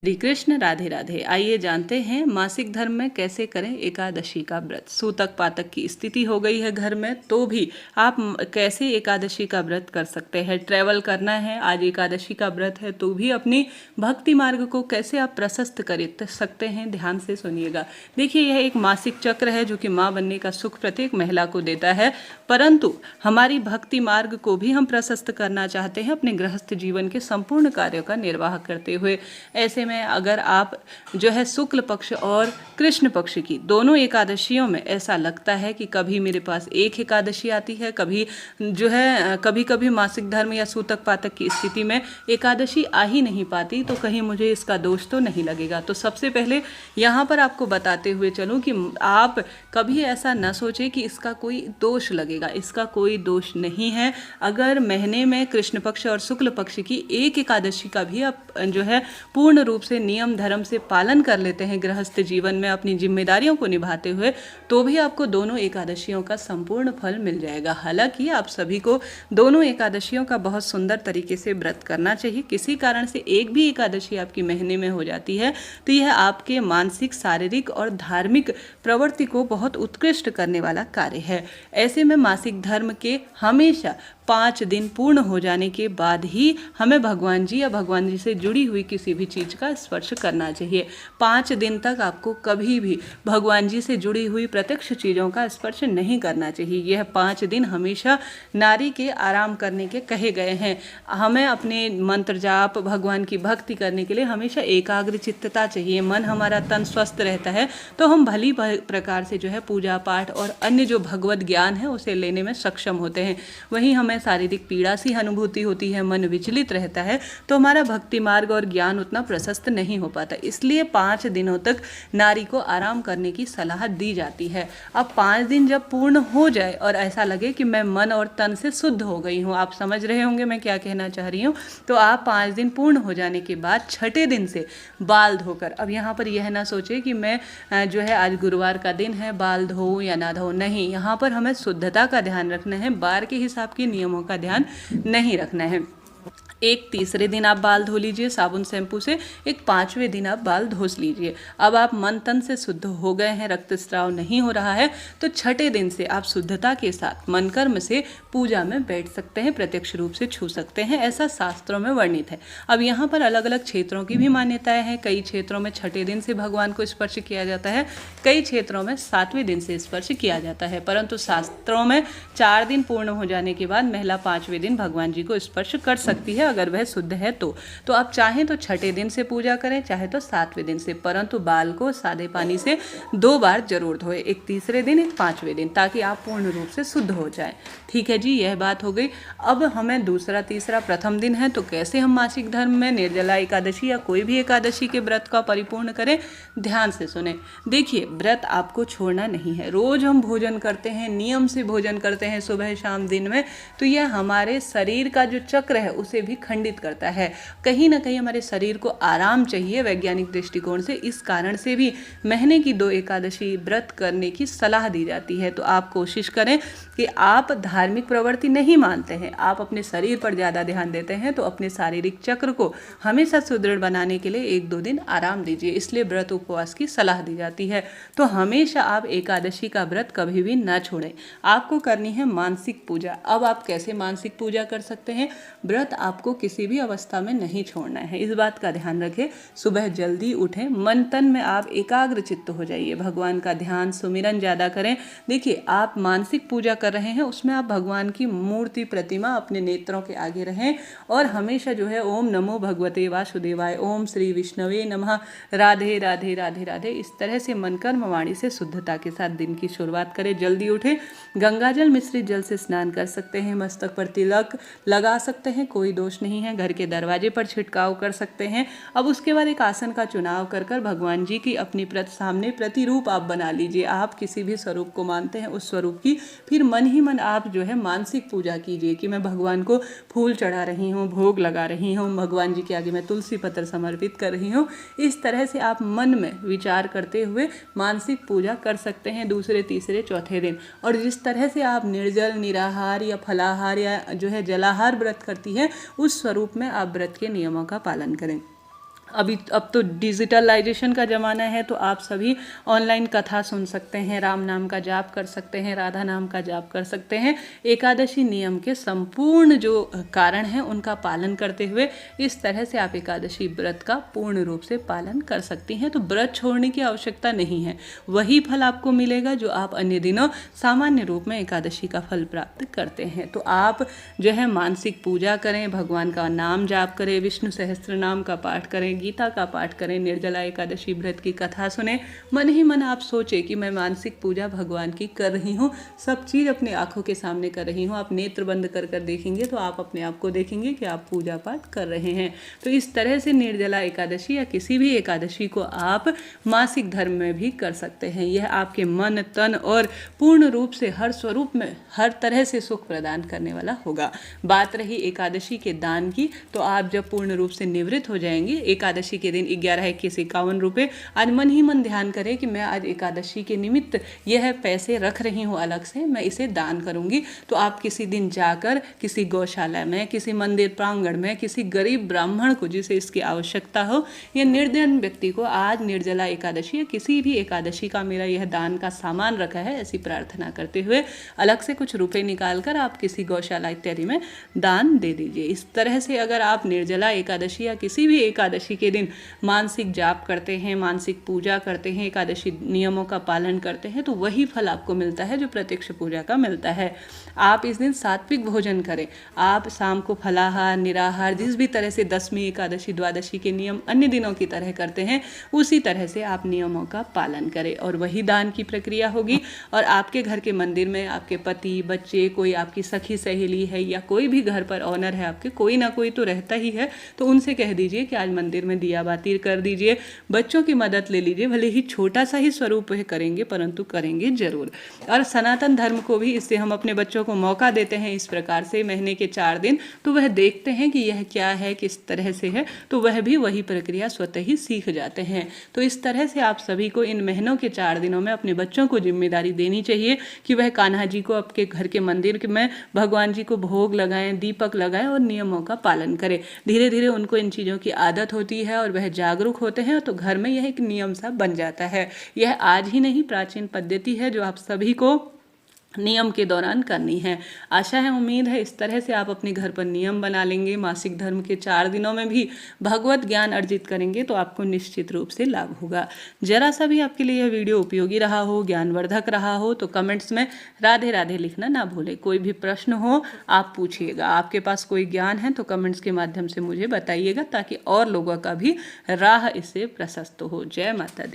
श्री कृष्ण, राधे राधे। आइए जानते हैं मासिक धर्म में कैसे करें एकादशी का व्रत। सूतक पातक की स्थिति हो गई है घर में तो भी आप कैसे एकादशी का व्रत कर सकते हैं। ट्रैवल करना है, आज एकादशी का व्रत है, तो भी अपनी भक्ति मार्ग को कैसे आप प्रशस्त कर सकते हैं, ध्यान से सुनिएगा। देखिए, यह एक मासिक चक्र है जो कि माँ बनने का सुख प्रत्येक महिला को देता है, परंतु हमारी भक्ति मार्ग को भी हम प्रशस्त करना चाहते हैं अपने गृहस्थ जीवन के संपूर्ण कार्यों का निर्वाह करते हुए। ऐसे में अगर आप जो है शुक्ल पक्ष और कृष्ण पक्ष की दोनों एकादशियों में ऐसा लगता है कि कभी मेरे पास एक एकादशी आती है, कभी जो है कभी कभी मासिक धर्म या सूतक पातक की स्थिति में एकादशी आ ही नहीं पाती, तो कहीं मुझे इसका दोष तो नहीं लगेगा। तो सबसे पहले यहाँ पर आपको बताते हुए चलूँ कि आप कभी ऐसा न सोचें कि इसका कोई दोष लगेगा। इसका कोई दोष नहीं है। अगर महीने में कृष्ण पक्ष और शुक्ल पक्ष की एक एकादशी का भी आप जो है पूर्ण रूप से नियम धर्म से पालन कर लेते हैं गृहस्थ जीवन में अपनी जिम्मेदारियों को निभाते हुए, तो भी आपको दोनों एकादशियों का संपूर्ण फल मिल जाएगा। हालांकि आप सभी को दोनों एकादशियों का बहुत सुंदर तरीके से व्रत करना चाहिए। किसी कारण से एक भी एकादशी आपकी महीने में हो जाती है तो यह आपके मानसिक, शारीरिक और धार्मिक प्रवृत्ति को बहुत उत्कृष्ट करने वाला कार्य है। ऐसे में मासिक धर्म के हमेशा 5 दिन पूर्ण हो जाने के बाद ही हमें भगवान जी या भगवान जी से जुड़ी हुई किसी भी चीज़ का स्पर्श करना चाहिए। 5 दिन तक आपको कभी भी भगवान जी से जुड़ी हुई प्रत्यक्ष चीज़ों का स्पर्श नहीं करना चाहिए। यह 5 दिन हमेशा नारी के आराम करने के कहे गए हैं। हमें अपने मंत्र जाप, भगवान की भक्ति करने के लिए हमेशा एकाग्र चित्तता चाहिए। मन हमारा, तन स्वस्थ रहता है तो हम भली प्रकार से जो है पूजा पाठ और अन्य जो भगवत ज्ञान है उसे लेने में सक्षम होते हैं। वहीं हमें शारीरिक पीड़ा सी अनुभूति होती है, मन विचलित रहता है, तो हमारा भक्ति मार्ग और ज्ञान उतना प्रशस्त नहीं हो पाता। इसलिए 5 दिनों तक नारी को आराम करने की सलाह दी जाती है। अब 5 दिन जब पूर्ण हो जाए और ऐसा लगे कि मैं मन और तन से शुद्ध हो गई हूँ, आप समझ रहे होंगे मैं क्या कहना चाह रही हूँ, तो आप 5 दिन पूर्ण हो जाने के बाद छठे दिन से बाल धोकर, अब यहाँ पर यह ना सोचे कि मैं जो है आज गुरुवार का दिन है, बाल धोऊं या ना धोऊं, नहीं, यहाँ पर हमें शुद्धता का ध्यान रखना है, बार के हिसाब के नियमों का ध्यान नहीं रखना है। एक तीसरे दिन आप बाल धो लीजिए साबुन शैम्पू से, एक 5वें दिन आप बाल धो लीजिए। अब आप मन तन से शुद्ध हो गए हैं, रक्तस्राव नहीं हो रहा है, तो छठे दिन से आप शुद्धता के साथ मन कर्म से पूजा में बैठ सकते हैं, प्रत्यक्ष रूप से छू सकते हैं, ऐसा शास्त्रों में वर्णित है। अब यहाँ पर अलग अलग क्षेत्रों की भी मान्यताएं हैं। कई क्षेत्रों में छठे दिन से भगवान को स्पर्श किया जाता है, कई क्षेत्रों में 7वें दिन से स्पर्श किया जाता है, परंतु शास्त्रों में 4 दिन पूर्ण हो जाने के बाद महिला 5वें दिन भगवान जी को स्पर्श कर सकती है अगर वह शुद्ध है तो आप चाहें तो छठे दिन से पूजा करें, चाहे तो 7वें दिन से, परंतु बाल को सादे पानी से 2 बार जरूर धोएं, एक तीसरे दिन, एक 5वें दिन, ताकि आप पूर्ण रूप से शुद्ध हो जाएं। ठीक है जी, यह बात हो गई। अब हमें दूसरा, तीसरा, प्रथम दिन है, तो कैसे हम मासिक धर्म में निर्जला एकादशी या कोई भी एकादशी के व्रत का परिपूर्ण करें, ध्यान से सुने। देखिए, व्रत आपको छोड़ना नहीं है। रोज हम भोजन करते हैं, नियम से भोजन करते हैं सुबह शाम दिन में, तो यह हमारे शरीर का जो चक्र है उसे भी खंडित करता है। कहीं ना कहीं हमारे शरीर को आराम चाहिए वैज्ञानिक दृष्टिकोण से, इस कारण से भी महीने की 2 एकादशी व्रत करने की सलाह दी जाती है। तो आप कोशिश करें कि आप धार्मिक प्रवृत्ति नहीं मानते हैं, आप अपने शरीर पर ज़्यादा ध्यान देते हैं, तो अपने शारीरिक चक्र को हमेशा सुदृढ़ बनाने के लिए 1-2 दिन आराम दीजिए, इसलिए व्रत उपवास की सलाह दी जाती है। तो हमेशा आप एकादशी का व्रत कभी भी न छोड़ें। आपको करनी है मानसिक पूजा। अब आप कैसे मानसिक पूजा कर सकते हैं? व्रत आपको किसी भी अवस्था में नहीं छोड़ना है, इस बात का ध्यान रखें। सुबह जल्दी उठें, मन तन में आप एकाग्र चित्त हो जाइए, भगवान का ध्यान सुमिरन ज़्यादा करें। देखिए, आप मानसिक पूजा कर रहे हैं, उसमें आप भगवान की मूर्ति, प्रतिमा अपने नेत्रों के आगे रहें और हमेशा जो है ओम नमो भगवते वासुदेवाय, ओम श्री विष्णवे नमः, राधे राधे राधे राधे, इस तरह से मन कर्म वाणी से शुद्धता के साथ दिन की शुरुआत करें। जल्दी उठें, गंगाजल मिश्रित जल से स्नान कर सकते हैं, मस्तक पर तिलक लगा सकते हैं, कोई दोष नहीं है, घर के दरवाजे पर छिड़काव कर सकते हैं। अब उसके बाद एक आसन का चुनाव कर भगवान जी की अपनी सामने प्रतिरूप आप बना लीजिए। आप किसी भी स्वरूप को मानते हैं, उस स्वरूप की फिर मन ही मन आप जो है मानसिक पूजा कीजिए कि मैं भगवान को फूल चढ़ा रही हूँ, भोग लगा रही हूँ, भगवान जी के आगे मैं तुलसी पत्र समर्पित कर रही हूँ। इस तरह से आप मन में विचार करते हुए मानसिक पूजा कर सकते हैं दूसरे, तीसरे, चौथे दिन। और जिस तरह से आप निर्जल, निराहार या फलाहार या जो है जलाहार व्रत करती है, उस स्वरूप में आप व्रत के नियमों का पालन करें। अब तो डिजिटलाइजेशन का ज़माना है, तो आप सभी ऑनलाइन कथा सुन सकते हैं, राम नाम का जाप कर सकते हैं, राधा नाम का जाप कर सकते हैं। एकादशी नियम के संपूर्ण जो कारण हैं उनका पालन करते हुए इस तरह से आप एकादशी व्रत का पूर्ण रूप से पालन कर सकती हैं। तो व्रत छोड़ने की आवश्यकता नहीं है, वही फल आपको मिलेगा जो आप अन्य दिनों सामान्य रूप में एकादशी का फल प्राप्त करते हैं। तो आप जो है मानसिक पूजा करें, भगवान का नाम जाप करें, विष्णु सहस्त्र नाम का पाठ करें, गीता का पाठ करें, निर्जला एकादशी व्रत की कथा सुने, मन ही मन आप सोचें कि मैं मानसिक पूजा भगवान की कर रही हूँ, सब चीज़ अपनी आंखों के सामने कर रही हूँ। आप नेत्र बंद कर कर देखेंगे तो आप अपने आप को देखेंगे कि आप पूजा पाठ कर रहे हैं। तो इस तरह से निर्जला एकादशी या किसी भी एकादशी को आप मासिक धर्म में भी कर सकते हैं। यह आपके मन, तन और पूर्ण रूप से हर स्वरूप में हर तरह से सुख प्रदान करने वाला होगा। बात रही एकादशी के दान की, तो आप जब पूर्ण रूप से निवृत्त हो जाएंगे एकादशी के दिन 11-21-51 रुपये, आज मन ही मन ध्यान करें कि मैं आज एकादशी के निमित्त यह पैसे रख रही हूँ अलग से, मैं इसे दान करूँगी। तो आप किसी दिन जाकर किसी गौशाला में, किसी मंदिर प्रांगण में, किसी गरीब ब्राह्मण को जिसे इसकी आवश्यकता हो या निर्धन व्यक्ति को आज निर्जला एकादशी या किसी भी एकादशी का मेरा यह दान का सामान रखा है, ऐसी प्रार्थना करते हुए अलग से कुछ रुपए निकाल कर आप किसी गौशाला इत्यादि में दान दे दीजिए। इस तरह से अगर आप निर्जला एकादशी या किसी भी एकादशी के दिन मानसिक जाप करते हैं, मानसिक पूजा करते हैं, एकादशी नियमों का पालन करते हैं, तो वही फल आपको मिलता है जो प्रत्यक्ष पूजा का मिलता है। आप इस दिन सात्विक भोजन करें, आप शाम को फलाहार, निराहार, जिस भी तरह से दशमी, एकादशी, द्वादशी के नियम अन्य दिनों की तरह करते हैं उसी तरह से आप नियमों का पालन करें और वही दान की प्रक्रिया होगी। और आपके घर के मंदिर में आपके पति, बच्चे, कोई आपकी सखी सहेली है या कोई भी घर पर ऑनर है आपके, कोई ना कोई तो रहता ही है, तो उनसे कह दीजिए कि आज मंदिर में दिया बाती कर दीजिए, बच्चों की मदद ले लीजिए, भले ही छोटा सा ही स्वरूप है करेंगे परंतु करेंगे जरूर। और सनातन धर्म को भी इससे हम अपने बच्चों को मौका देते हैं इस प्रकार से महीने के 4 दिन, तो वह देखते हैं कि यह क्या है, किस तरह से है, तो वह भी वही प्रक्रिया स्वतः ही सीख जाते हैं। तो इस तरह से आप सभी को इन महीनों के 4 दिनों में अपने बच्चों को जिम्मेदारी देनी चाहिए कि वह कान्हा जी को आपके घर के मंदिर में भगवान जी को भोग लगाएं, दीपक लगाएं और नियमों का पालन करें। धीरे धीरे उनको इन चीज़ों की आदत होती है और वह जागरूक होते हैं, तो घर में यह एक नियम सा बन जाता है। यह आज ही नहीं, प्राचीन पद्धति है जो आप सभी को नियम के दौरान करनी है। आशा है, उम्मीद है इस तरह से आप अपने घर पर नियम बना लेंगे, मासिक धर्म के 4 दिनों में भी भगवत ज्ञान अर्जित करेंगे तो आपको निश्चित रूप से लाभ होगा। जरा सा भी आपके लिए यह वीडियो उपयोगी रहा हो, ज्ञानवर्धक रहा हो, तो कमेंट्स में राधे राधे लिखना ना भूलें। कोई भी प्रश्न हो आप पूछिएगा, आपके पास कोई ज्ञान है तो कमेंट्स के माध्यम से मुझे बताइएगा ताकि और लोगों का भी राह इससे प्रशस्त हो। जय माता दी।